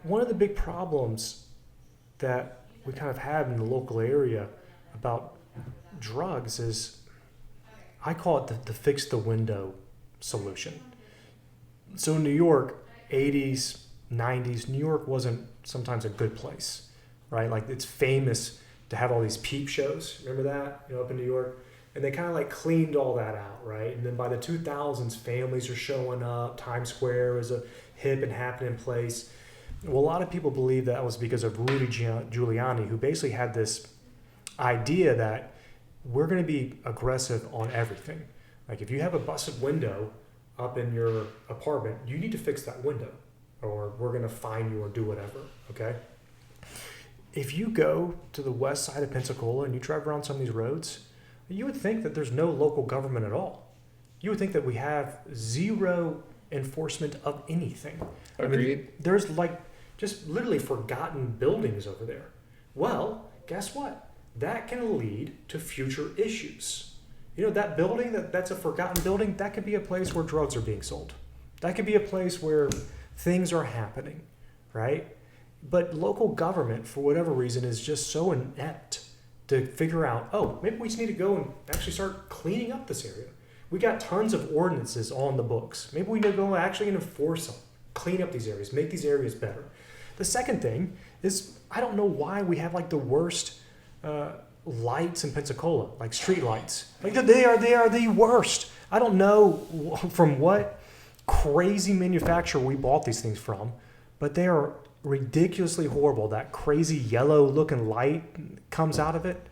One of the big problems that we kind of have in the local area about drugs is I call it the fix the window solution. So in New York, 80s, 90s, New York wasn't sometimes a good place, right? Like it's famous to have all these peep shows. Remember that? Up in New York? And they kind of like cleaned all that out, right? And then by the 2000s, families are showing up. Times Square was a hip and happening place. Well, a lot of people believe that was because of Rudy Giuliani, who basically had this idea that we're going to be aggressive on everything. Like if you have a busted window up in your apartment, you need to fix that window or we're going to fine you or do whatever, okay? If you go to the west side of Pensacola and you drive around some of these roads, you would think that there's no local government at all. You would think that we have zero enforcement of anything. Agreed. I mean, there's like just literally forgotten buildings over there. Well, guess what? That can lead to future issues. That building, that's a forgotten building, that could be a place where drugs are being sold. That could be a place where things are happening, right? But local government, for whatever reason, is just so inept to figure out, maybe we just need to go and actually start cleaning up this area. We got tons of ordinances on the books. Maybe we need to go actually enforce them, clean up these areas, make these areas better. The second thing is, I don't know why we have like the worst lights in Pensacola, like street lights. Like they are the worst. I don't know from what crazy manufacturer we bought these things from, but they are ridiculously horrible. That crazy yellow looking light comes out of it.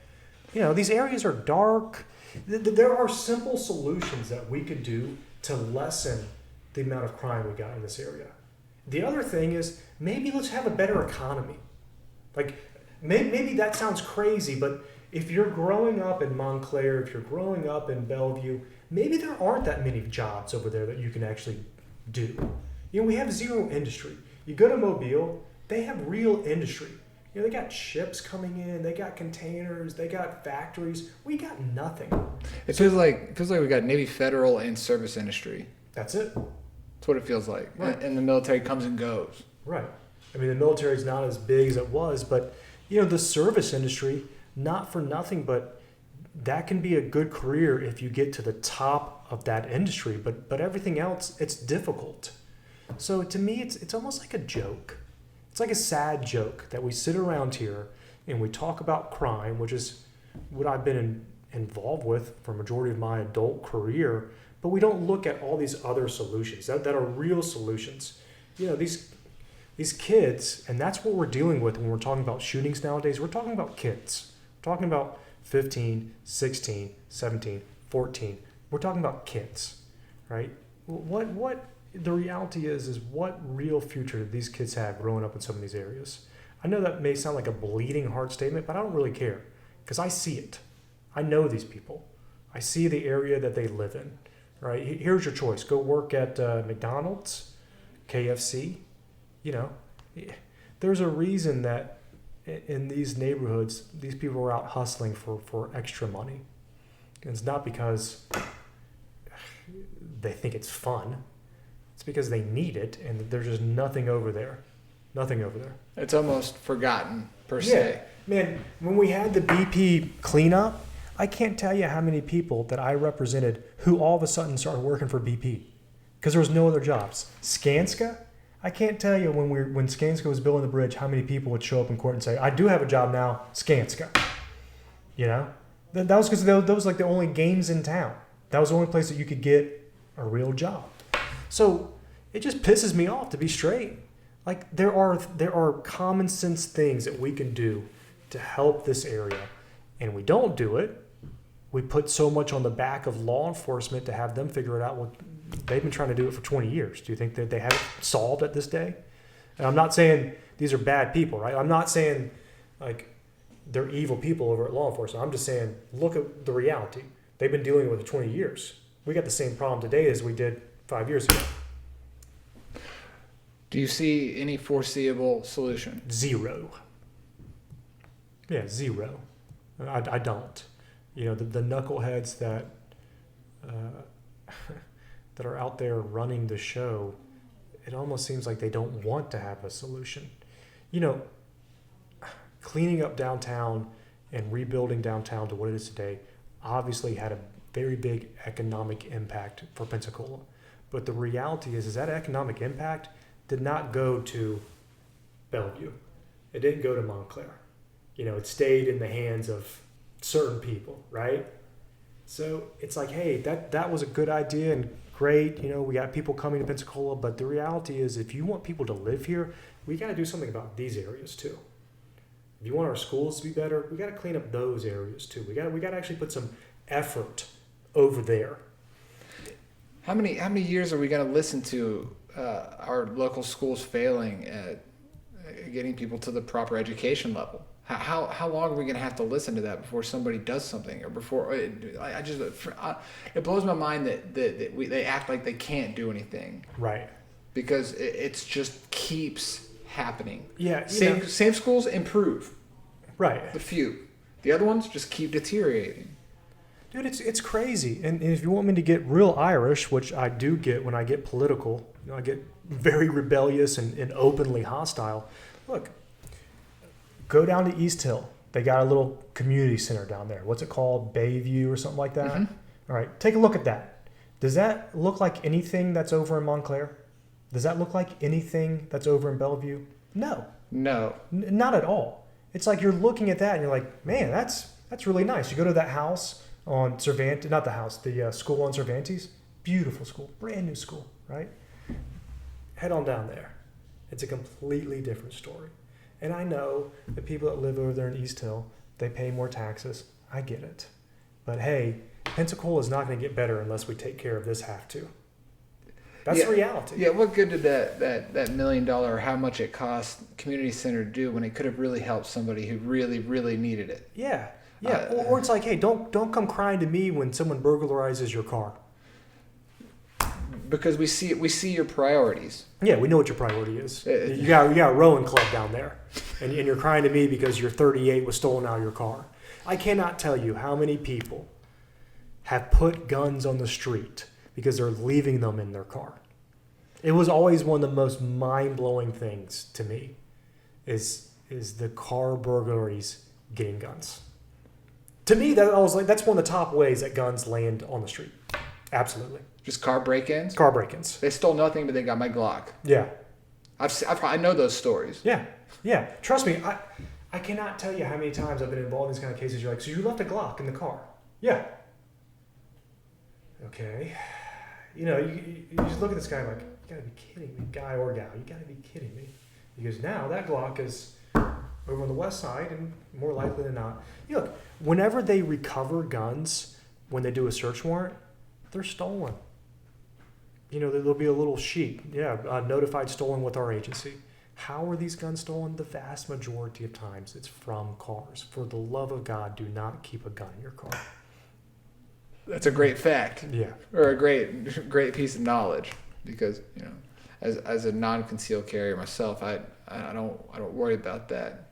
These areas are dark. There are simple solutions that we could do to lessen the amount of crime we got in this area. The other thing is maybe let's have a better economy. Like maybe that sounds crazy, but if you're growing up in Montclair, if you're growing up in Bellevue, maybe there aren't that many jobs over there that you can actually do. We have zero industry. You go to Mobile, they have real industry. They got ships coming in, they got containers, they got factories. We got nothing. It feels like we got Navy Federal and service industry. That's it. That's what it feels like. Right. And the military comes and goes. Right. I mean, the military is not as big as it was, but the service industry, not for nothing, but that can be a good career if you get to the top of that industry. But everything else, it's difficult. So to me, it's almost like a joke. It's like a sad joke that we sit around here and we talk about crime, which is what I've been involved with for a majority of my adult career, but we don't look at all these other solutions that are real solutions. These kids, and that's what we're dealing with when we're talking about shootings nowadays. We're talking about kids. We're talking about 15, 16, 17, 14. We're talking about kids, right? What the reality is what real future do these kids have growing up in some of these areas? I know that may sound like a bleeding heart statement, but I don't really care because I see it. I know these people. I see the area that they live in, right? Here's your choice. Go work at McDonald's, KFC. There's a reason that in these neighborhoods, these people are out hustling for extra money. And it's not because they think it's fun. It's because they need it, and there's just nothing over there. Nothing over there. It's almost forgotten, per se. Man, when we had the BP cleanup, I can't tell you how many people that I represented who all of a sudden started working for BP because there was no other jobs. Skanska, I can't tell you when Skanska was building the bridge how many people would show up in court and say, I do have a job now, Skanska. That was because that was like the only games in town. That was the only place that you could get a real job. So it just pisses me off, to be straight. Like there are common sense things that we can do to help this area, and we don't do it. We put so much on the back of law enforcement to have them figure it out. Well, they've been trying to do it for 20 years. Do you think that they have it solved at this day? And I'm not saying these are bad people, right? I'm not saying like they're evil people over at law enforcement. I'm just saying look at the reality. They've been dealing with it 20 years. We got the same problem today as we did 5 years ago. Do you see any foreseeable solution? Zero. Yeah, zero. I don't. The knuckleheads that that are out there running the show, it almost seems like they don't want to have a solution. You know, cleaning up downtown and rebuilding downtown to what it is today obviously had a very big economic impact for Pensacola. But the reality is that economic impact did not go to Bellevue. It didn't go to Montclair. You know, it stayed in the hands of certain people, right? So it's like, hey, that was a good idea and great. You know, we got people coming to Pensacola, but the reality is if you want people to live here, we got to do something about these areas too. If you want our schools to be better, we got to clean up those areas too. We got to actually put some effort over there. How many years are we going to listen to our local schools failing at getting people to the proper education level? How long are we going to have to listen to that before somebody does something, or before it blows my mind that they act like they can't do anything, right? Because it's just keeps happening. Yeah, same schools improve, right? The other ones just keep deteriorating. Dude, it's crazy. And if you want me to get real Irish, which I do get when I get political, you know, I get very rebellious and openly hostile. Look, go down to East Hill. They got a little community center down there. What's it called? Bayview or something like that? Mm-hmm. All right, take a look at that. Does that look like anything that's over in Montclair? Does that look like anything that's over in Bellevue? No. Not at all. It's like you're looking at that and you're like, man, that's really nice. You go to that house on Cervantes, not the house, the school on Cervantes. Beautiful school, brand new school, right? Head on down there. It's a completely different story. And I know the people that live over there in East Hill, they pay more taxes. I get it. But hey, Pensacola is not going to get better unless we take care of this half too. That's the reality. Yeah, what good did that $1 million or how much it cost community center do when it could have really helped somebody who really, really needed it? Yeah. Or it's like, hey, don't come crying to me when someone burglarizes your car. Because we see your priorities. Yeah, we know what your priority is. You got a rowing club down there, and you're crying to me because your 38 was stolen out of your car. I cannot tell you how many people have put guns on the street because they're leaving them in their car. It was always one of the most mind-blowing things to me is the car burglaries getting guns. To me, that's one of the top ways that guns land on the street. Absolutely. Just car break-ins? Car break-ins. They stole nothing, but they got my Glock. Yeah. I know those stories. Yeah. Trust me, I cannot tell you how many times I've been involved in these kind of cases. You're like, so you left a Glock in the car? Yeah. Okay. You know, you just look at this guy like, you gotta be kidding me, guy or gal. You gotta be kidding me. Because now that Glock is over on the west side, and more likely than not, you look, whenever they recover guns, when they do a search warrant, they're stolen. You know, there'll be a little sheet, notified stolen with our agency. How are these guns stolen? The vast majority of times it's from cars. For the love of God, do not keep a gun in your car. That's a great fact. Yeah. Or a great piece of knowledge, because, you know, as a non-concealed carrier myself, I don't worry about that.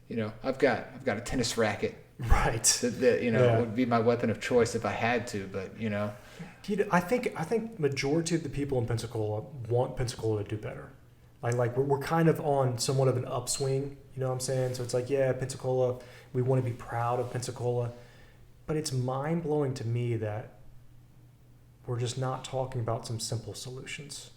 You know, I've got a tennis racket. Right. That would be my weapon of choice if I had to, but you know. I think majority of the people in Pensacola want Pensacola to do better. Like we're kind of on somewhat of an upswing, you know what I'm saying? So it's like, yeah, Pensacola, we want to be proud of Pensacola, but it's mind-blowing to me that we're just not talking about some simple solutions.